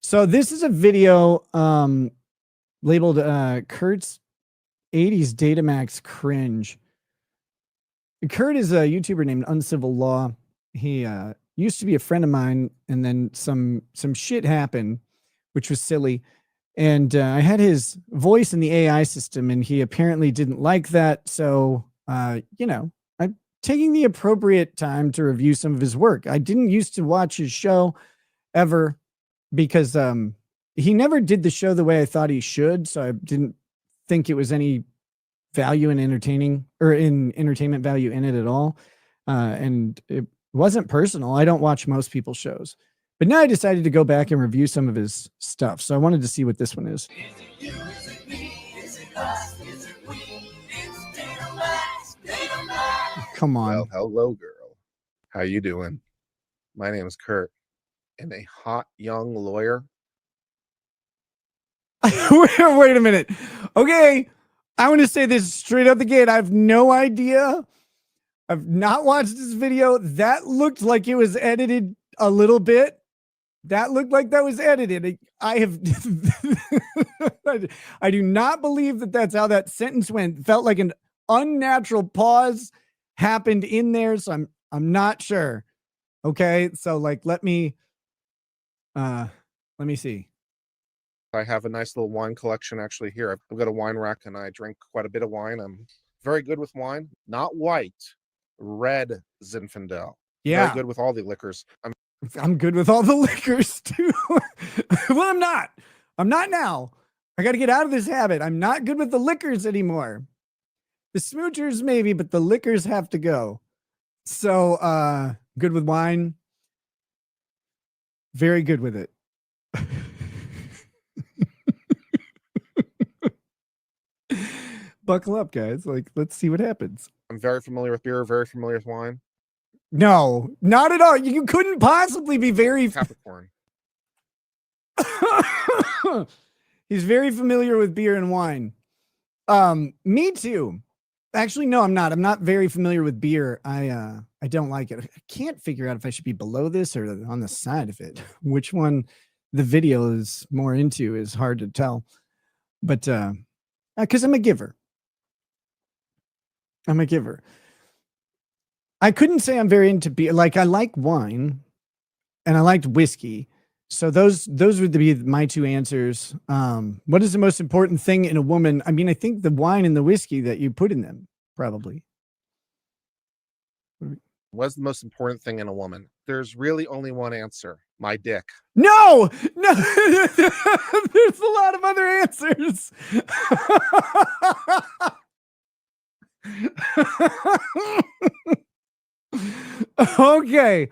So this is a video labeled Kurt's 80s Datamax Cringe. Kurt is a YouTuber named Uncivil Law. He used to be a friend of mine, and then some shit happened, which was silly. And I had his voice in the AI system, and he apparently didn't like that. So, you know, I'm taking the appropriate time to review some of his work. I didn't used to watch his show ever because he never did the show the way I thought he should. So I didn't think it was any value in entertaining or in entertainment value in it at all. And it wasn't personal. I don't watch most people's shows. But now I decided to go back and review some of his stuff. So I wanted to see what this one is. Come on. Well, hello, girl. How you doing? My name is Kurt, and a hot young lawyer. Wait a minute. Okay. I want to say this straight out the gate. I have no idea. I've not watched this video. That looked like it was edited a little bit. That looked like that was edited. I have, I do not believe that that's how that sentence went. It felt like an unnatural pause happened in there. So I'm not sure. Okay. So like, let me see. I have a nice little wine collection actually here. I've got a wine rack and I drink quite a bit of wine. I'm very good with wine, not white, red Zinfandel. Yeah. Very good with all the liquors. I'm good with all the liquors too. Well, I'm not now. I got to get out of this habit. I'm not good with the liquors anymore. The smoochers maybe, but the liquors have to go. So, good with wine. Very good with it. Buckle up, guys. Like, let's see what happens. I'm very familiar with beer, very familiar with wine. No, not at all. You couldn't possibly be very Capricorn. He's very familiar with beer and wine. Me too. Actually, no, I'm not. I'm not very familiar with beer. I don't like it. I can't figure out if I should be below this or on the side of it. Which one the video is more into is hard to tell. But because I'm a giver. I'm a giver. I couldn't say I'm very into beer. Like I like wine and I liked whiskey. So those would be my two answers. What is the most important thing in a woman? I mean, I think the wine and the whiskey that you put in them, probably. What's the most important thing in a woman? There's really only one answer. My dick. No. There's a lot of other answers. Okay.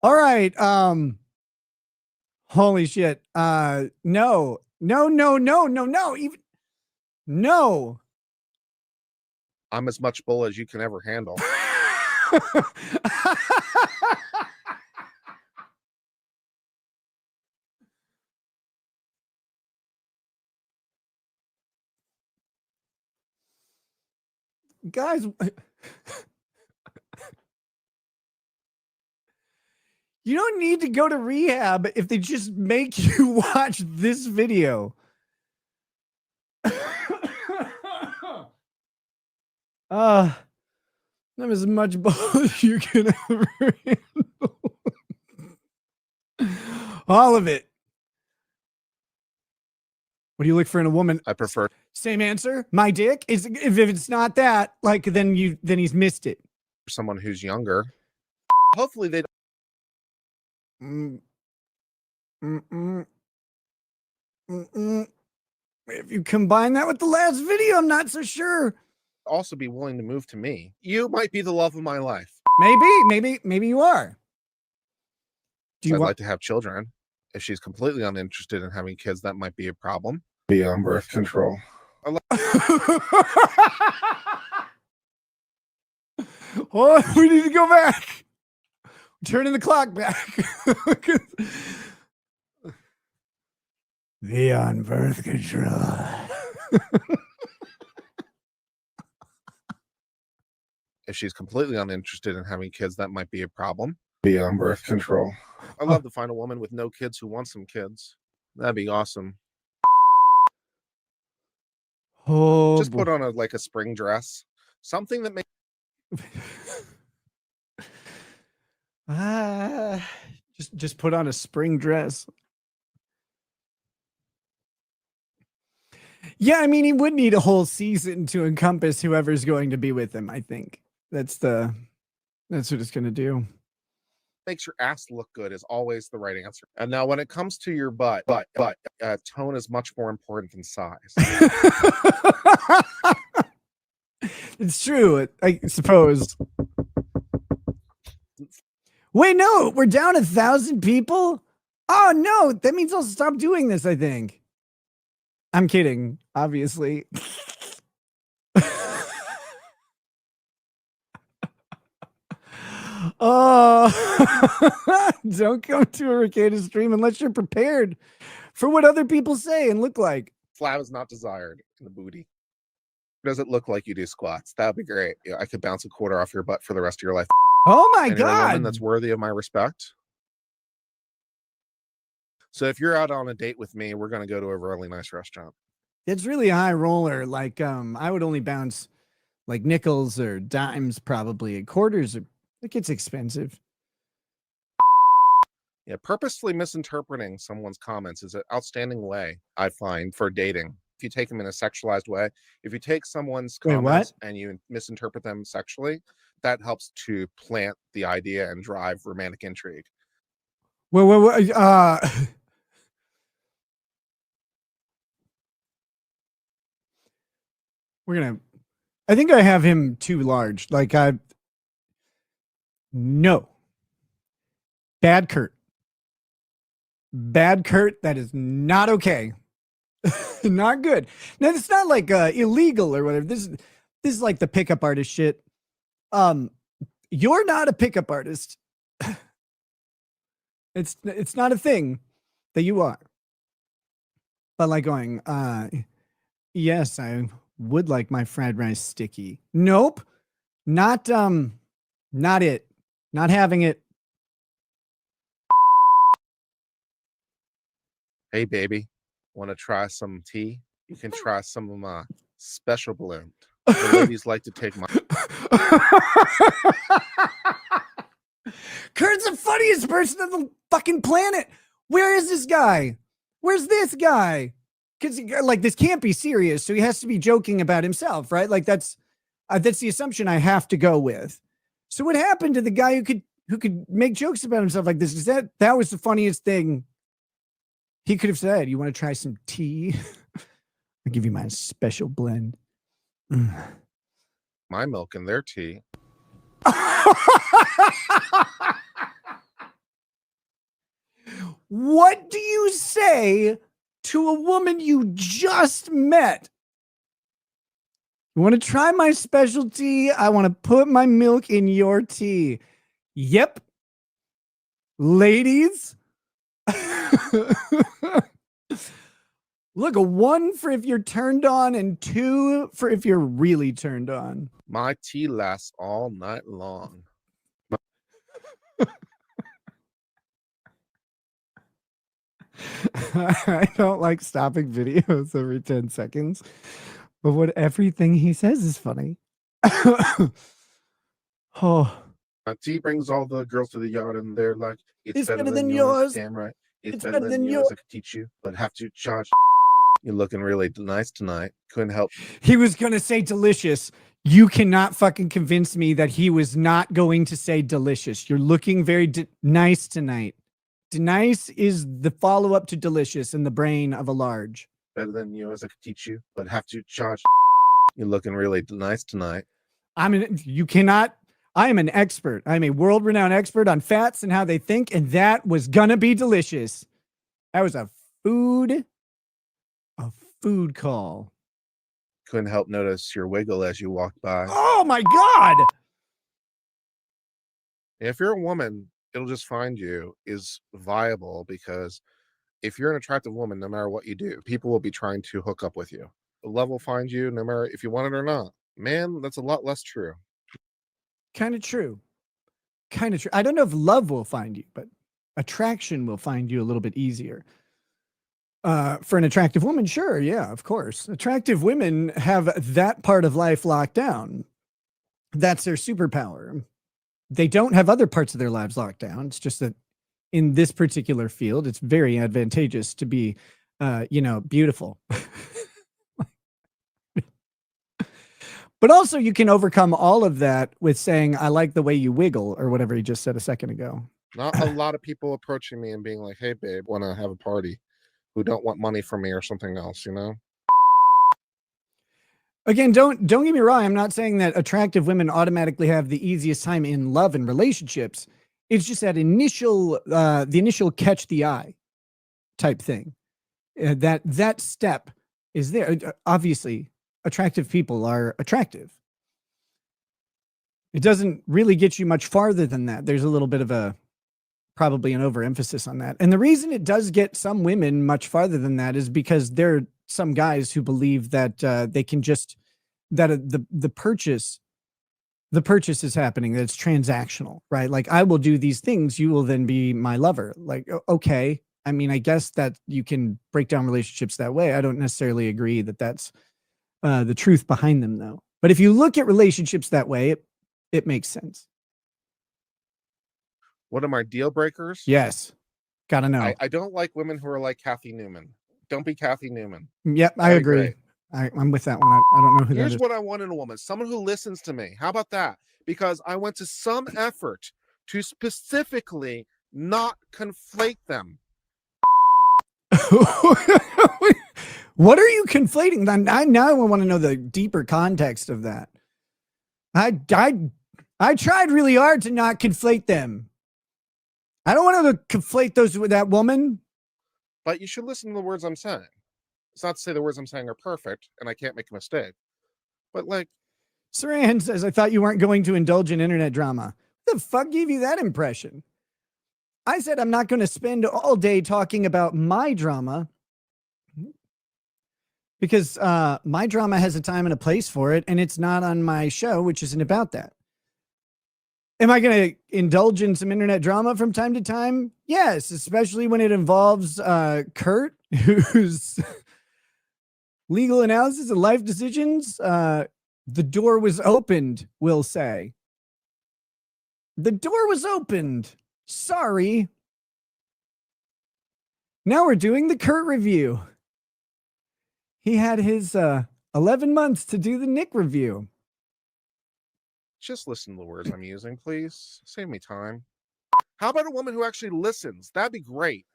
All right. Holy shit. No. Even no. I'm as much bull as you can ever handle. Guys, you don't need to go to rehab if they just make you watch this video. That was as much bull as you can ever handle. All of it. What do you look for in a woman? I prefer. Same answer. My dick is if it's not that, like then he's missed it. Someone who's younger. Hopefully they. If you combine that with the last video, I'm not so sure. Also be willing to move to me. You might be the love of my life. Maybe you are. Do you like to have children? If she's completely uninterested in having kids, that might be a problem. Be on birth control. Oh, we need to go back. Turning the clock back. Be on birth control. If she's completely uninterested in having kids, that might be a problem. Be on birth control. I love to find a woman with no kids who wants some kids. That'd be awesome. Oh, Just put on a spring dress, something that makes. Just put on a spring dress. Yeah, I mean, he would need a whole season to encompass whoever's going to be with him. I think that's what it's going to do. Makes your ass look good is always the right answer. And now, when it comes to your butt, tone is much more important than size. It's true, I suppose. Wait, no, we're down 1,000 people. Oh no, that means I'll stop doing this. I think. I'm kidding, obviously. Oh, don't come to a Rekieta stream unless you're prepared for what other people say and look like. Flab is not desired in the booty. Does it look like you do squats? That'd be great. Yeah, I could bounce a quarter off your butt for the rest of your life. Oh my And you're a woman God. that's worthy of my respect. So if you're out on a date with me, we're going to go to a really nice restaurant. It's really a high roller. Like, I would only bounce like nickels or dimes, probably. Quarters, it gets expensive. Yeah, purposefully misinterpreting someone's comments is an outstanding way, I find, for dating. If you take them in a sexualized way, if you take someone's comments and you misinterpret them sexually, that helps to plant the idea and drive romantic intrigue. Well, I think I have him too large. Like, no. Bad Kurt. That is not okay. Not good. Now, it's not like illegal or whatever. This is like the pickup artist shit. You're not a pickup artist. It's not a thing that you are. But like going, yes, I would like my fried rice sticky. Nope. Not it. Not having it. Hey, baby, want to try some tea? You can try some of my special blend. The ladies like to take my. Kurt's the funniest person on the fucking planet. Where is this guy? Where's this guy? Because like this can't be serious, so he has to be joking about himself, right? Like that's the assumption I have to go with. So what happened to the guy who could make jokes about himself like this? Is that was the funniest thing he could have said. You want to try some tea? I'll give you my special blend. My milk and their tea. What do you say to a woman you just met? You want to try my specialty? I want to put my milk in your tea. Yep. Ladies. Look, a 1 for if you're turned on and 2 for if you're really turned on. My tea lasts all night long. I don't like stopping videos every 10 seconds, but what everything he says is funny. Oh. My tea brings all the girls to the yard and they're like, it's better than yours. Damn right. It's better than yours. I could teach you, but have to charge. You're looking really nice tonight. Couldn't help. He was going to say delicious. You cannot fucking convince me that he was not going to say delicious. You're looking very nice tonight. Nice is the follow-up to delicious in the brain of a large. Better than yours, I could teach you, but have to charge. You're looking really nice tonight. I am an expert. I'm a world-renowned expert on fats and how they think, and that was gonna be delicious. That was a food call. Couldn't help notice your wiggle as you walked by. Oh my God. If you're a woman, it'll just find you is viable because if you're an attractive woman, no matter what you do, people will be trying to hook up with you. The love will find you no matter if you want it or not. Man, that's a lot less true. Kind of true. I don't know if love will find you, but attraction will find you a little bit easier. For an attractive woman, sure, yeah, of course. Attractive women have that part of life locked down. That's their superpower. They don't have other parts of their lives locked down. It's just that in this particular field, it's very advantageous to be, beautiful. But also, you can overcome all of that with saying, I like the way you wiggle, or whatever he just said a second ago. Not a lot of people approaching me and being like, hey, babe, want to have a party, who don't want money from me or something else, you know? Again, don't get me wrong. I'm not saying that attractive women automatically have the easiest time in love and relationships. It's just that the initial catch the eye type thing. That step is there. Obviously, attractive people are attractive. It doesn't really get you much farther than that. There's a little bit of probably an overemphasis on that. And the reason it does get some women much farther than that is because there are some guys who believe that they can just, that the purchase is happening, that it's transactional, right? Like, I will do these things, you will then be my lover. Like, okay. I mean, I guess that you can break down relationships that way. I don't necessarily agree that that's the truth behind them, though. But if you look at relationships that way, it makes sense. What are my deal breakers? Yes. Gotta know. I don't like women who are like Kathy Newman. Don't be Kathy Newman. Yep, I agree. I'm with that one. I don't know who that is. Here's what I want in a woman: someone who listens to me. How about that? Because I went to some effort to specifically not conflate them. What are you conflating? Now I want to know the deeper context of that. I tried really hard to not conflate them. I don't want to conflate those with that woman. But you should listen to the words I'm saying. It's not to say the words I'm saying are perfect and I can't make a mistake. But like, Saran says, I thought you weren't going to indulge in internet drama. What the fuck gave you that impression? I said I'm not going to spend all day talking about my drama because my drama has a time and a place for it, and it's not on my show, which isn't about that. Am I going to indulge in some internet drama from time to time? Yes, especially when it involves Kurt, whose legal analysis and life decisions. The door was opened, we'll say. The door was opened. Sorry. Now we're doing the Kurt review. He had his 11 months to do the Nick review. Just listen to the words I'm using, please. Save me time. How about a woman who actually listens? That'd be great.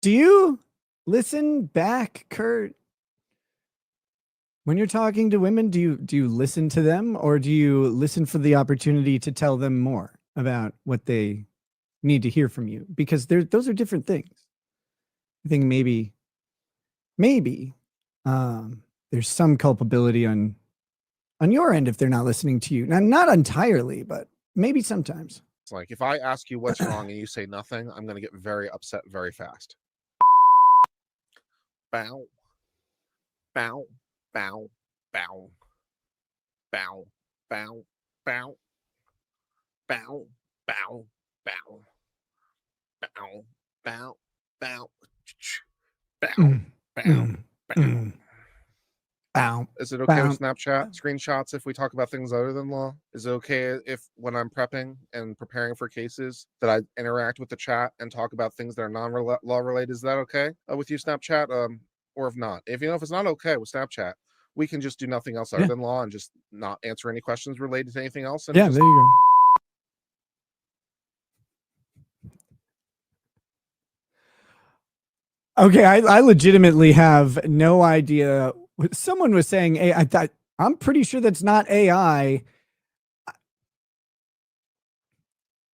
Do you listen back, Kurt? When you're talking to women, do you listen to them, or do you listen for the opportunity to tell them more about what they need to hear from you? Because those are different things. I think maybe there's some culpability on your end if they're not listening to you. Now, not entirely, but maybe sometimes. It's like, if I ask you what's wrong and you say nothing, I'm going to get very upset very fast. Bow. Bow. Bow. Bow. Bow. Bow. Bow. Bow. Bow. Bow. Bow. Bow. Bow. Bow. Bow. Bow. Bow. Is it okay with Snapchat screenshots if we talk about things other than law? Is it okay if when I'm prepping and preparing for cases that I interact with the chat and talk about things that are non-law related? Is that okay with you, Snapchat? Or if not, if it's not okay with Snapchat, we can just do nothing else other than law and just not answer any questions related to anything else. And there you go. Okay, I legitimately have no idea. Someone was saying, hey, I thought, I'm pretty sure that's not AI.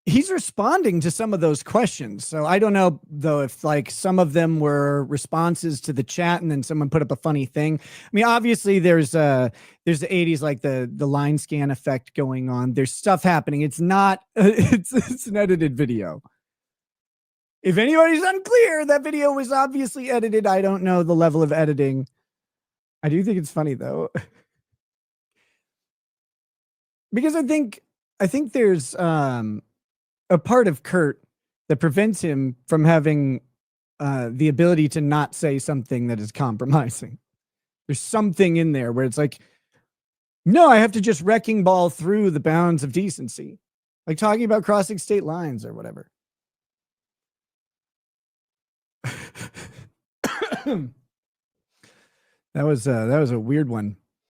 He's responding to some of those questions. So I don't know, though, if like some of them were responses to the chat and then someone put up a funny thing. I mean, obviously there's the 80s, like the line scan effect going on. There's stuff happening. It's not, it's an edited video. If anybody's unclear, that video was obviously edited. I don't know the level of editing. I do think it's funny, though. Because I think there's a part of Kurt that prevents him from having the ability to not say something that is compromising. There's something in there where it's like, no, I have to just wrecking ball through the bounds of decency, like talking about crossing state lines or whatever. That was a weird one.